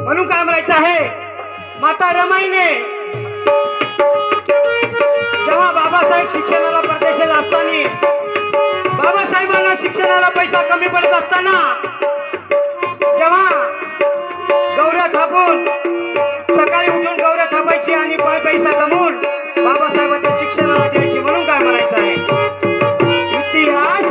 म्हणून काय म्हणायचं आहे, माता रमाईने जेव्हा बाबासाहेब शिक्षणाला परदेशात असताना, बाबासाहेबांना शिक्षणाला पैसा कमी पडत असताना, जेव्हा गौऱ्या थापून सकाळी उठून गौऱ्या थापायची आणि पैसा कमवून बाबासाहेबांच्या शिक्षणाला द्यायची. म्हणून काय म्हणायचं आहे, इतिहास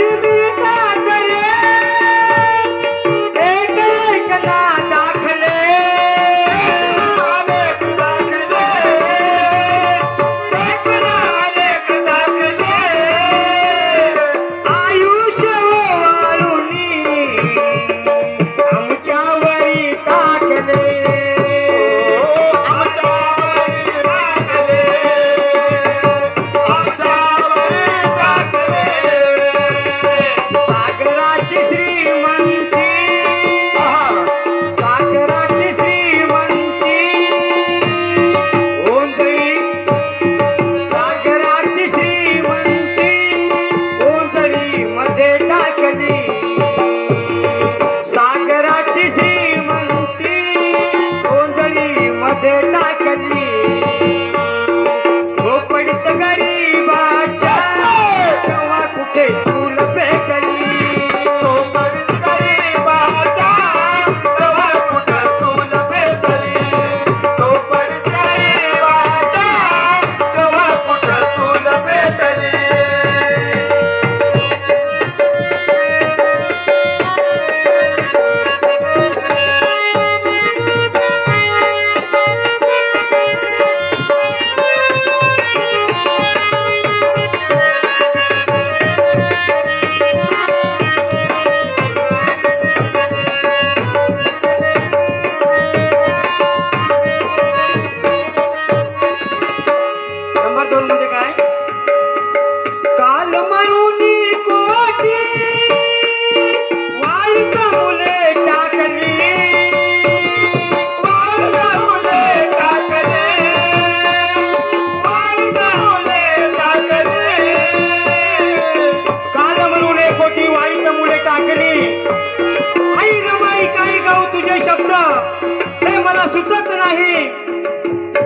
सुचत नाही,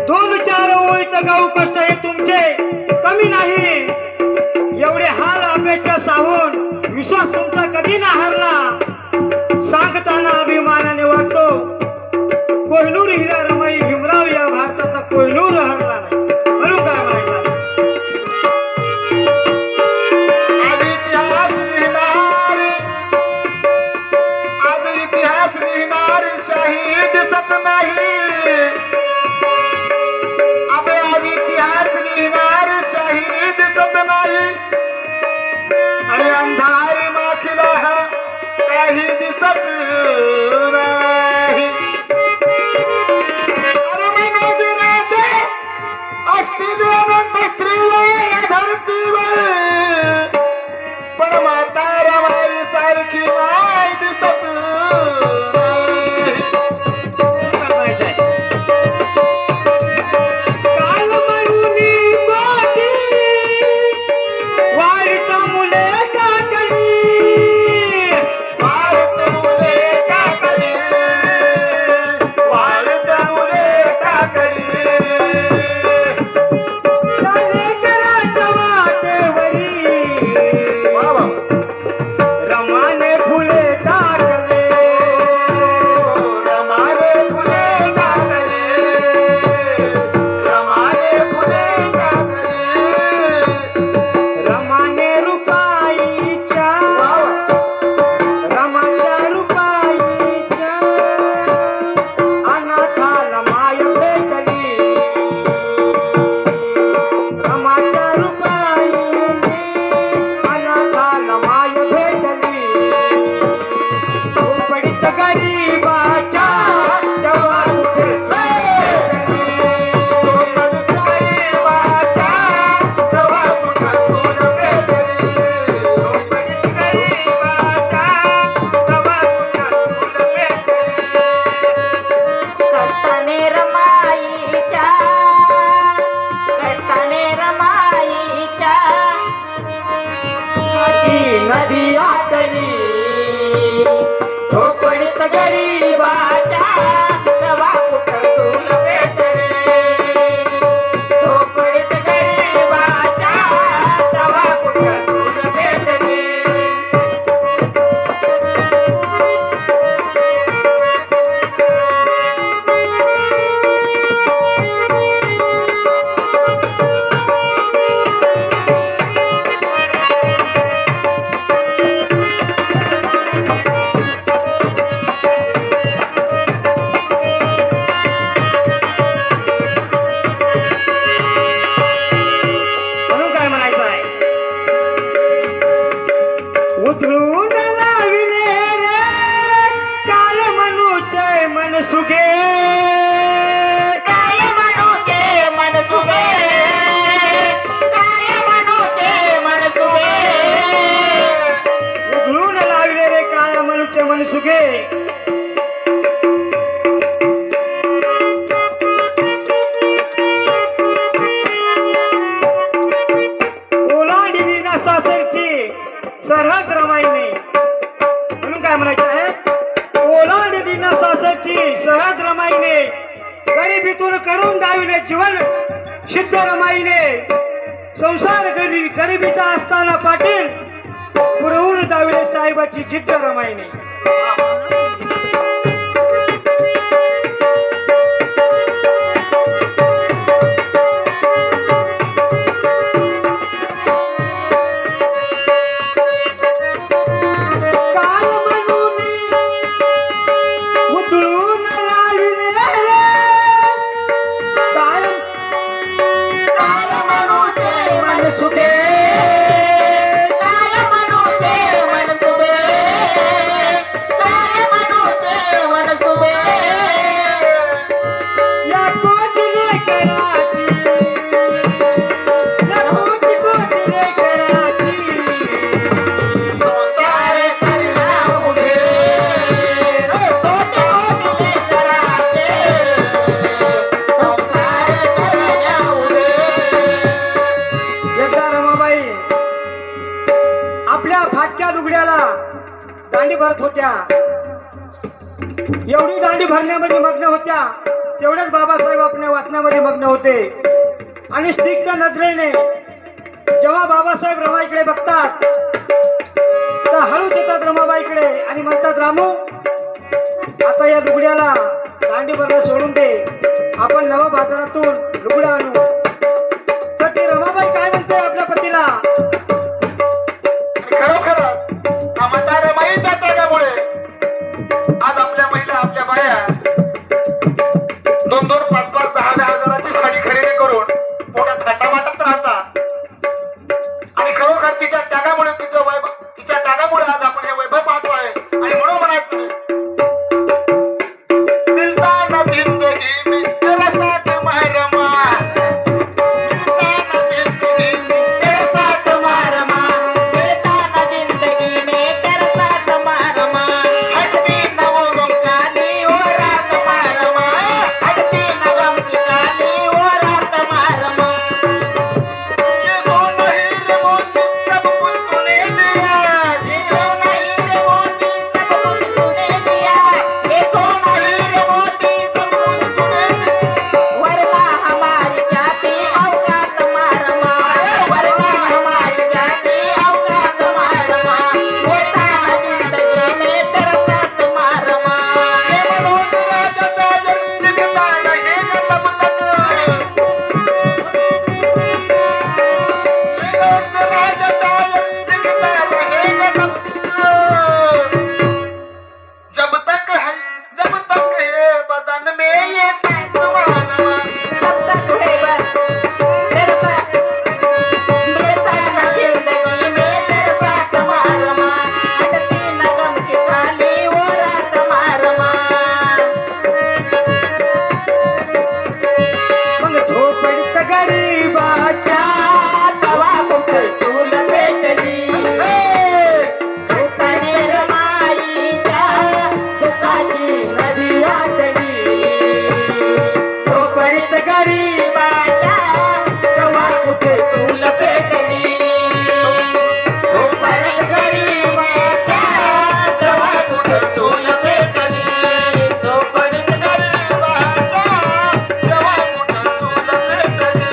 दोन चार ओळीत गाऊ कष्ट हे तुमचे कमी नाही. एवढे हाल अपेक्षा साहून विश्वास तुमचा कधी ना हरला. सांगताना अभिमानाने वाटतो, कोहिनूर हिरा रमाई भीमराव या भारताचा कोहिनूर हरला नाही. म्हणून काय म्हणायचं, इतिहास लिहिणार शाही दिसत नाही. अबे आज इतिहास लिहिणार शाही दिसत नाही. आणि अंधारी माखिला काही दिसत नाही. अरे मनोज राजे असतील अनंत स्त्रीला या धरतीवर, पण माता रमाई सारखी माय दिसत नाही. रमाने फुले टाकले उतरून लाविले रे काल मनुचे मन सुगे काय मनोचे मन सुबे काय मनोचे मन सुबे उधळून लाविले रे काळ मनुचे मन सुगे ओलांडली ना सासरची सरहद रमाईने म्हणून काय म्हणायचं आहे ओलांडली ना सासरची सरहद रमाईने गरिबीतून करून दाविले जीवन सिद्ध रमाईने संसार गरिबीचा असताना पाटील पुरवून दाविले साहेबाची जिद्द रमाईने काल म्हणून उधळून लाविले रे काल काय मनोचे मन सुबे काय मनोचे मन सुबे काय मनोचे मन सुबे या कोटीने कराची या कोटीने कराची संसार करना उभे सोटे कराते संसार करना उभे एकदा रमाबाई आपल्या फाटक्या लुगड्याला दांडी भरत होत्या एवढी दांडी भरण्यामध्ये मग्न होत्या तेवढेच बाबासाहेब आपल्या वाचण्यामध्ये मग्न होते आणि स्निग्ध नजरेने जेव्हा बाबासाहेब रमाईकडे बघतात तर हळूच येतात रमाबाईकडे आणि म्हणतात रामू आता या लुगड्याला दांडी भरणं सोडून दे आपण नवा बाजारातून लुगडं आणू तर ती रमाबाई काय म्हणते आपल्या पतीला खरोखरच म्हाताऱ्या माईच्या त्यागामुळे आज आपल्या महिला आपल्या बाया 2-2, 5-5, 10-10 हजाराची साडी खरेदी करून मोठ्या थाटामाटात राहतात आणि खरोखर तिच्या त्यागामुळे तिच्या त्यागामुळे आज आपण हे वैभव पाहतोय आणि म्हणून म्हणायचं मिलता ना जिंदगी में तेरा साथ महरमा मिलता ना जिंदगी में तेरा साथ महरमा मिलता ना जिंदगी में तेरा साथ महरमा हटती न वो गम काली वो रात महरमा हटती न गम की काली वो रात महरमा ये सोना हीरे मोती सब कुछ तूने दिया ये सोना हीरे मोती सब कुछ तूने दिया ये सोना हीरे मोती सब कुछ तूने दिया वरना हमारी जाति औकात मारमा वरना हमारी जाति औकात मारमा होता है जिंदगी में तेरा साथ मारमा ये मनोज राजा साजन दिखता रहेगा तब तक राजा साजन दिखता रहेगा तब जब तक है बदन में ये सांस मानवा तब तक है बस तेरे साथ मिलता ना जिंदगी में तेरे साथ मारमा हटती न गम की काली वो रात मारमा मग झोपडीत गरीबाच्या तवा कुठे चूल पेटली झोपाने रमाईच्या सुखाची नदी आटली झोपडीत गरीबाच्या तवा कुठे चूल पेटली झोपडीत गरीबाच्या तवा कुठे चूल पेटली झोपडीत गरीबाच्या तवा कुठे चूल पेटली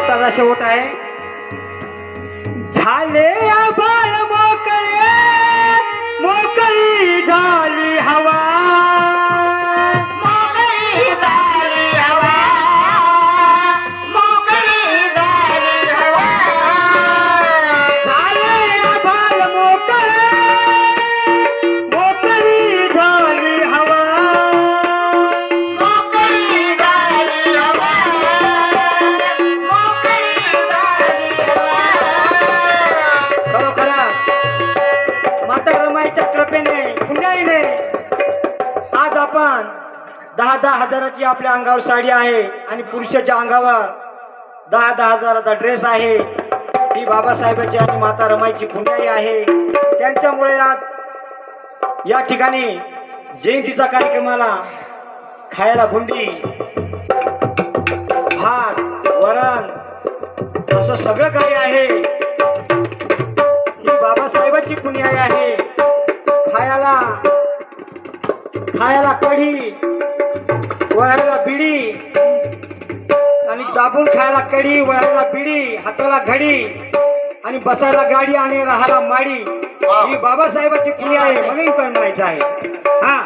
त्याचा शेवट आहे झाले आभाळ मोकळे मोकळी झाली आज आपण 10-10 हजाराची आपल्या अंगावर साडी आहे आणि पुरुषाच्या अंगावर 10-10 हजाराचा ड्रेस आहे. ही बाबासाहेबांची आणि माता रमाईची पुण्याई आहे. त्यांच्यामुळे आज या ठिकाणी जयंतीचा कार्यक्रमाला खायला बुंदी, भात, वरण असं सगळं काही आहे. ही बाबासाहेबांची पुण्याई आहे. खायला कढी, वळायला बिडी आणि दाबून खायला कढी, वळायला बिडी, हाताला घडी आणि बसायला गाडी आणि राहायला माडी. ही बाबासाहेबांची पुण्याई आहे म्हणून पण म्हणायचं आहे. हा